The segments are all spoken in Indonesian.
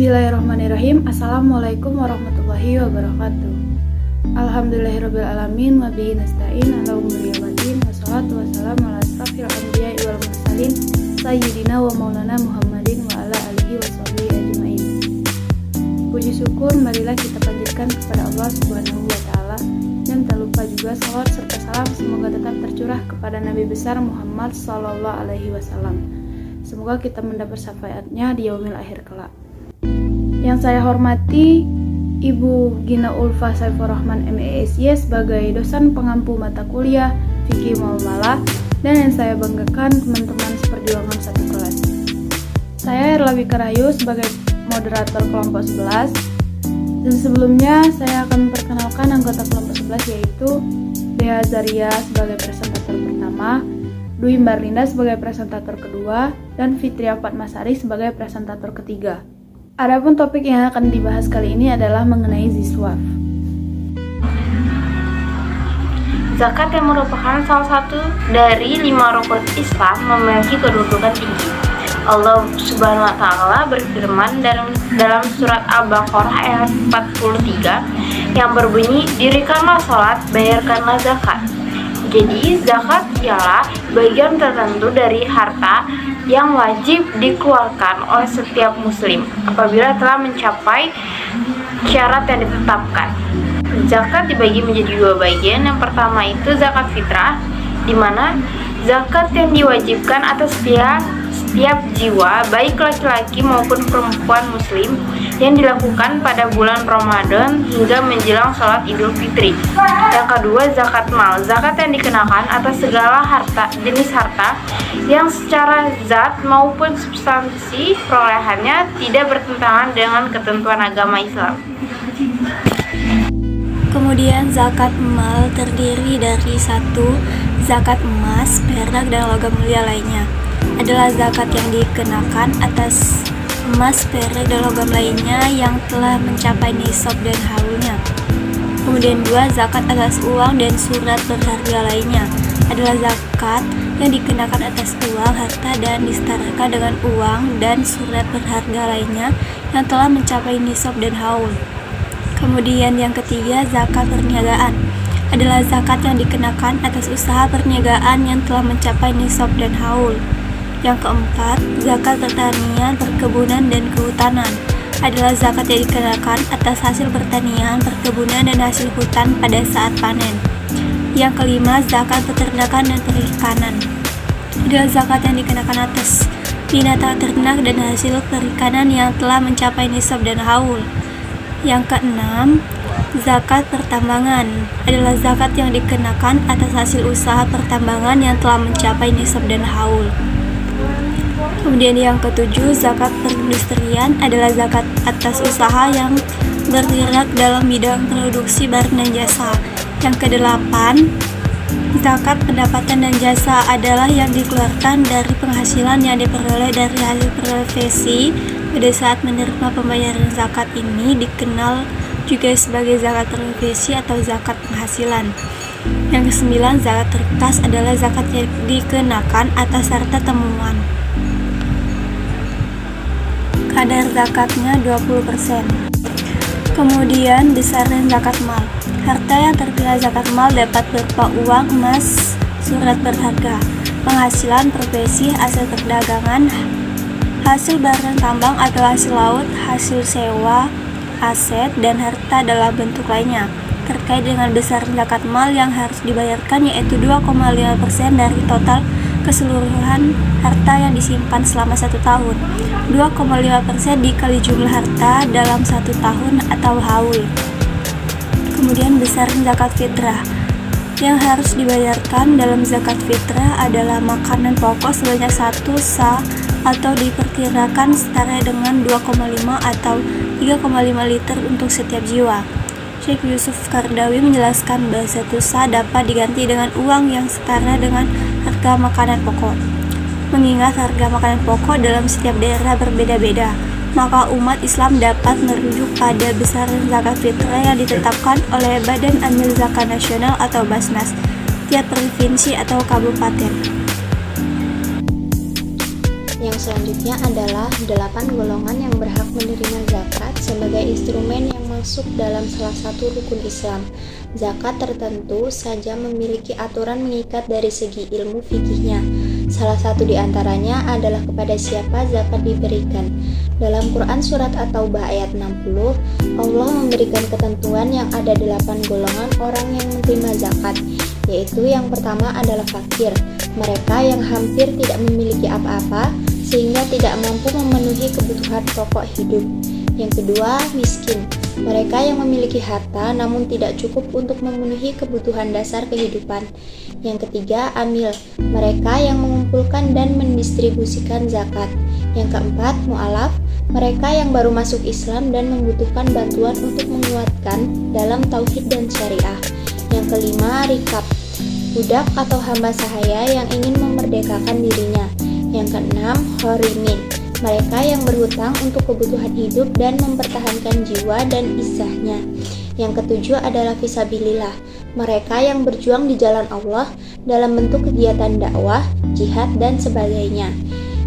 Bismillahirrahmanirrahim. Assalamualaikum warahmatullahi wabarakatuh. Alhamdulillahirrabbilalamin. Wabihi nasta'in ala umuri yawmiddin. Wassalatu wassalamu ala asrafil anbiya'i wal mursalin sayyidina wa maulana Muhammadin wa ala alihi washabihi ajmain. Puji syukur marilah kita panjatkan kepada Allah Subhanahu wa taala, dan tak lupa juga salawat serta salam semoga tetap tercurah kepada Nabi besar Muhammad sallallahu alaihi wasallam. Semoga kita mendapat syafaatnya di yaumil akhir kelak. Yang saya hormati Ibu Gina Ulfa Saifur Rahman MESY sebagai dosen pengampu mata kuliah Fikih Muamalah, dan yang saya banggakan teman-teman seperjuangan satu kelas. Saya Erla Wikarayu sebagai moderator kelompok 11, dan sebelumnya saya akan memperkenalkan anggota kelompok 11 yaitu Dea Zaria sebagai presentator pertama, Dwi Marlinda sebagai presentator kedua, dan Fitria Fatmasari sebagai presentator ketiga. Adapun topik yang akan dibahas kali ini adalah mengenai ziswaf. Zakat yang merupakan salah satu dari 5 rukun Islam memiliki kedudukan tinggi. Allah Subhanahu wa taala berfirman dalam surat Al-Baqarah ayat 43 yang berbunyi, "Dirikanlah salat, bayarkanlah zakat." Jadi zakat ialah bagian tertentu dari harta yang wajib dikeluarkan oleh setiap muslim apabila telah mencapai syarat yang ditetapkan. Zakat dibagi menjadi 2 bagian. Yang pertama itu zakat fitrah, di mana zakat yang diwajibkan atas setiap jiwa, baik laki-laki maupun perempuan muslim, yang dilakukan pada bulan Ramadan hingga menjelang sholat Idul Fitri. Yang kedua, zakat mal, zakat yang dikenakan atas segala jenis harta yang secara zat maupun substansi perolehannya tidak bertentangan dengan ketentuan agama Islam. Kemudian zakat mal terdiri dari 1. Zakat emas, perak, dan logam mulia lainnya. Adalah zakat yang dikenakan atas emas, perak, dan logam lainnya yang telah mencapai nisab dan haulnya. Kemudian 2. Zakat atas uang dan surat berharga lainnya. Adalah zakat yang dikenakan atas uang, harta, dan disetarakan dengan uang dan surat berharga lainnya yang telah mencapai nisab dan haul. Kemudian yang ketiga, zakat perniagaan. Adalah zakat yang dikenakan atas usaha perniagaan yang telah mencapai nisab dan haul. Yang keempat, zakat pertanian, perkebunan, dan kehutanan. Adalah zakat yang dikenakan atas hasil pertanian, perkebunan, dan hasil hutan pada saat panen. Yang kelima, zakat peternakan dan perikanan. Adalah zakat yang dikenakan atas binatang ternak dan hasil perikanan yang telah mencapai nisab dan haul. Yang keenam, zakat pertambangan. Adalah zakat yang dikenakan atas hasil usaha pertambangan yang telah mencapai nisab dan haul. Kemudian yang ketujuh, zakat perindustrian. Adalah zakat atas usaha yang bergerak dalam bidang produksi barang dan jasa. Yang kedelapan, zakat pendapatan dan jasa. Adalah yang dikeluarkan dari penghasilan yang diperoleh dari hasil profesi pada saat menerima pembayaran zakat. Ini dikenal juga sebagai zakat profesi atau zakat penghasilan. Yang kesembilan, zakat terkas. Adalah zakat yang dikenakan atas harta temuan. Kadar zakatnya 20%. Kemudian besaran zakat mal. Harta yang terkena zakat mal dapat berupa uang, emas, surat berharga, penghasilan profesi, hasil perdagangan, hasil barang tambang atau hasil laut, hasil sewa, aset, dan harta dalam bentuk lainnya. Terkait dengan besaran zakat mal yang harus dibayarkan yaitu 2,5% dari total keseluruhan harta yang disimpan selama 1 tahun. 2,5% dikali jumlah harta dalam 1 tahun atau haul. Kemudian besaran zakat fitrah. Yang harus dibayarkan dalam zakat fitrah adalah makanan pokok sebanyak 1 sa atau diperkirakan setara dengan 2,5 atau 3,5 liter untuk setiap jiwa. Syekh Yusuf Kardawi menjelaskan bahwa 1 sa dapat diganti dengan uang yang setara dengan harga makanan pokok. Mengingat harga makanan pokok dalam setiap daerah berbeda-beda, maka umat Islam dapat merujuk pada besaran zakat fitrah yang ditetapkan oleh Badan Amil Zakat Nasional atau Basnas tiap provinsi atau kabupaten. Yang Yang selanjutnya adalah 8 golongan yang berhak menerima zakat sebagai instrumen yang masuk dalam salah satu rukun Islam. Zakat tertentu saja memiliki aturan mengikat dari segi ilmu fikihnya. Salah satu di antaranya adalah kepada siapa zakat diberikan. Dalam Quran Surat At-Taubah ayat 60, Allah memberikan ketentuan yang ada 8 golongan orang yang menerima zakat, yaitu yang pertama adalah fakir, mereka yang hampir tidak memiliki apa-apa sehingga tidak mampu memenuhi kebutuhan pokok hidup. Yang kedua, miskin, mereka yang memiliki harta namun tidak cukup untuk memenuhi kebutuhan dasar kehidupan. Yang ketiga, amil, mereka yang mengumpulkan dan mendistribusikan zakat. Yang keempat, mu'alaf, mereka yang baru masuk Islam dan membutuhkan bantuan untuk menguatkan dalam tauhid dan syariah. Yang kelima, rikab, budak atau hamba sahaya yang ingin memerdekakan dirinya. Yang keenam, horimin, mereka yang berhutang untuk kebutuhan hidup dan mempertahankan jiwa dan izzahnya. Yang ketujuh adalah fisabilillah, mereka yang berjuang di jalan Allah dalam bentuk kegiatan dakwah, jihad, dan sebagainya.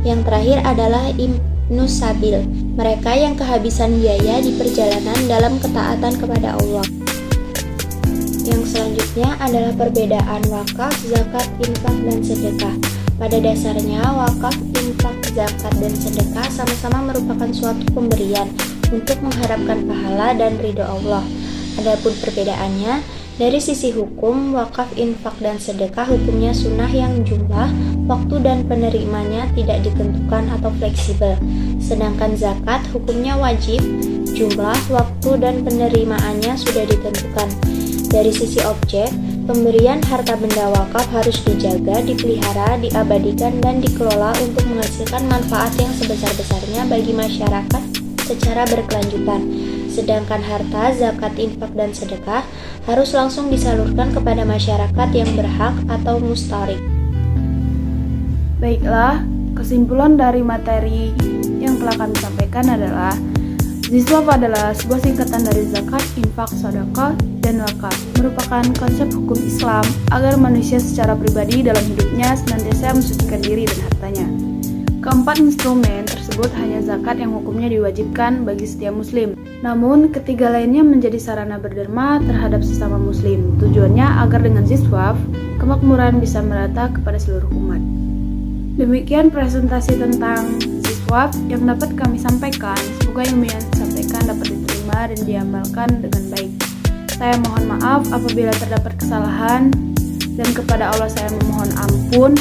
Yang terakhir adalah ibnus sabil, mereka yang kehabisan biaya di perjalanan dalam ketaatan kepada Allah. Yang selanjutnya adalah perbedaan wakaf, zakat, infak, dan sedekah. Pada dasarnya, wakaf, infak, zakat, dan sedekah sama-sama merupakan suatu pemberian untuk mengharapkan pahala dan ridho Allah. Adapun perbedaannya, dari sisi hukum, wakaf, infak, dan sedekah hukumnya sunnah yang jumlah, waktu, dan penerimanya tidak ditentukan atau fleksibel. Sedangkan zakat hukumnya wajib, jumlah, waktu, dan penerimaannya sudah ditentukan. Dari sisi objek, pemberian harta benda wakaf harus dijaga, dipelihara, diabadikan, dan dikelola untuk menghasilkan manfaat yang sebesar-besarnya bagi masyarakat secara berkelanjutan. Sedangkan harta, zakat, infak, dan sedekah harus langsung disalurkan kepada masyarakat yang berhak atau mustarik. Baiklah, kesimpulan dari materi yang telah kami sampaikan adalah Ziswaf adalah sebuah singkatan dari zakat, infak, sedekah, dan wakaf, merupakan konsep hukum Islam agar manusia secara pribadi dalam hidupnya senantiasa mensucikan diri dan hartanya. Keempat instrumen tersebut hanya zakat yang hukumnya diwajibkan bagi setiap muslim. Namun, ketiga lainnya menjadi sarana berderma terhadap sesama muslim. Tujuannya agar dengan ziswaf, kemakmuran bisa merata kepada seluruh umat. Demikian presentasi tentang ziswaf yang dapat kami sampaikan. Semoga ilmu yang disampaikan dapat diterima dan diamalkan dengan baik. Saya mohon maaf apabila terdapat kesalahan, dan kepada Allah saya memohon ampun.